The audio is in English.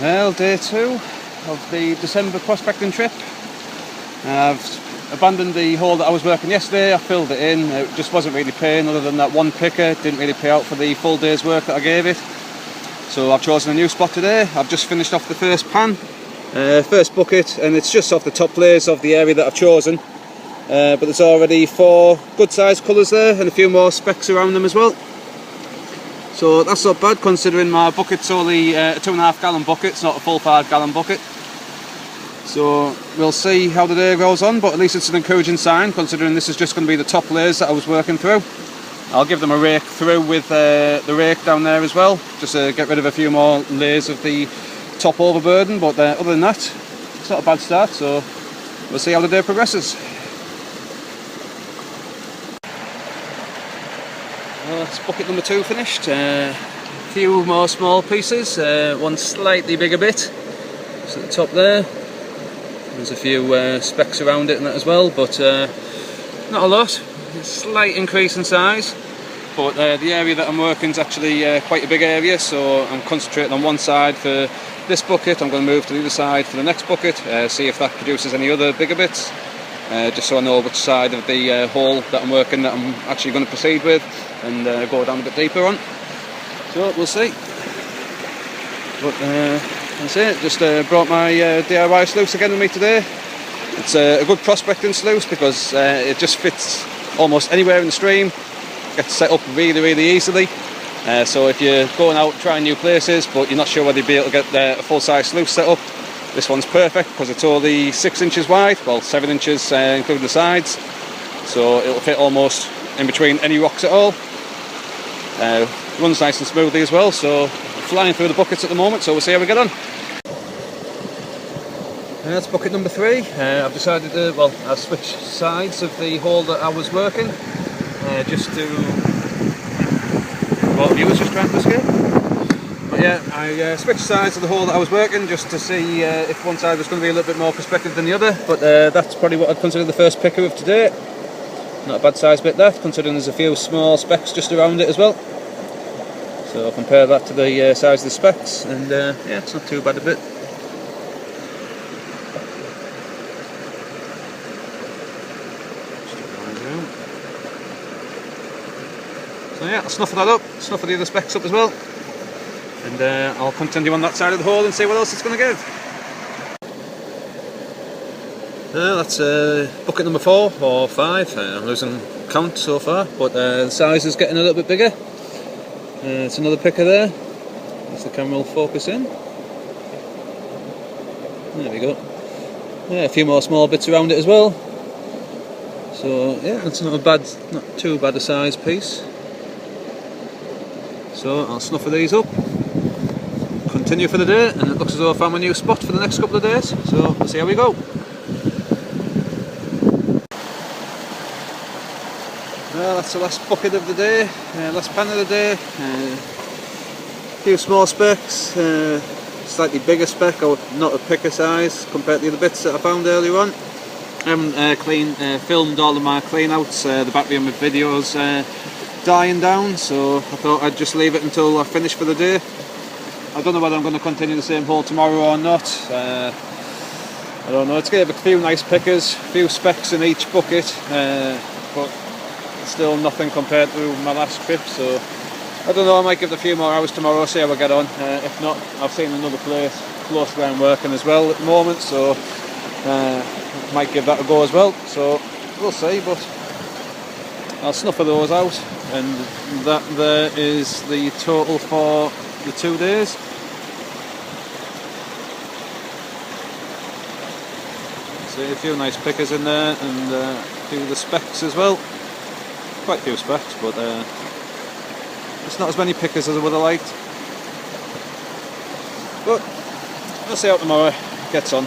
Well, day 2 of the December prospecting trip. I've abandoned the hole that I was working yesterday. I filled it in. It just wasn't really paying, other than that one picker. Didn't really pay out for the full day's work that I gave it. So I've chosen a new spot today. I've just finished off the first pan, first bucket, and it's just off the top layers of the area that I've chosen. But there's already 4 good sized colours there and a few more specks around them as well. So that's not bad, considering my bucket's only a 2.5 gallon bucket. It's not a full 5 gallon bucket. So we'll see how the day goes on, but at least it's an encouraging sign, considering this is just going to be the top layers that I was working through. I'll give them a rake through with the rake down there as well, just to get rid of a few more layers of the top overburden. But other than that, it's not a bad start, so we'll see how the day progresses. Well, that's bucket number 2 finished. A few more small pieces, one slightly bigger bit, just at the top there. There's a few specks around it and that as well, but not a lot. A slight increase in size, but the area that I'm working is actually quite a big area, so I'm concentrating on one side for this bucket. I'm going to move to the other side for the next bucket, see if that produces any other bigger bits, just so I know which side of the hole that I'm working that I'm actually going to proceed with and go down a bit deeper on. So we'll see. But that's it. Just brought my DIY sluice again with me today. It's a good prospecting sluice because it just fits almost anywhere in the stream. Gets set up really easily. So if you're going out trying new places but you're not sure whether you'll be able to get a full-size sluice set up, this one's perfect because it's only 6 inches wide, well 7 inches including the sides. So it'll fit almost in between any rocks at all. Runs nice and smoothly as well, so flying through the buckets at the moment, so we'll see how we get on. That's bucket number 3. I've decided to, well, I've switched sides of the hole that I was working, just to, what viewers just trying to escape. But yeah, I switched sides of the hole that I was working just to see if one side was going to be a little bit more prospective than the other, but that's probably what I'd consider the first picker of today. Not a bad size bit that, considering there's a few small specks just around it as well. So I'll compare that to the size of the specks, and yeah, it's not too bad a bit. So yeah, I'll snuff that up, snuff the other specks up as well, and I'll continue on that side of the hole and see what else it's going to give. That's bucket number 4 or 5, I'm losing count so far, but the size is getting a little bit bigger. It's another picker there, as the camera will focus in. There we go. Yeah, a few more small bits around it as well. So yeah, that's not too bad a size piece. So I'll snuff these up, continue for the day, and it looks as though I found a new spot for the next couple of days. So let's see how we go. Well, that's the last bucket of the day, last pan of the day. A few small specks, slightly bigger speck, or not a picker size compared to the other bits that I found earlier on. I haven't filmed all of my clean outs, the battery on my videos dying down, so I thought I'd just leave it until I finish for the day. I don't know whether I'm going to continue the same hole tomorrow or not. I don't know, it's going to have a few nice pickers, a few specks in each bucket, but still nothing compared to my last trip, so I don't know, I might give it a few more hours tomorrow, see how I get on. If not, I've seen another place close where I'm working as well at the moment, so might give that a go as well, so we'll see. But I'll snuff those out, and that there is the total for the 2 days. See a few nice pickers in there, and a few of the specks as well. Quite a few specks, but it's not as many pickers as I would have liked. But we'll see how tomorrow gets on.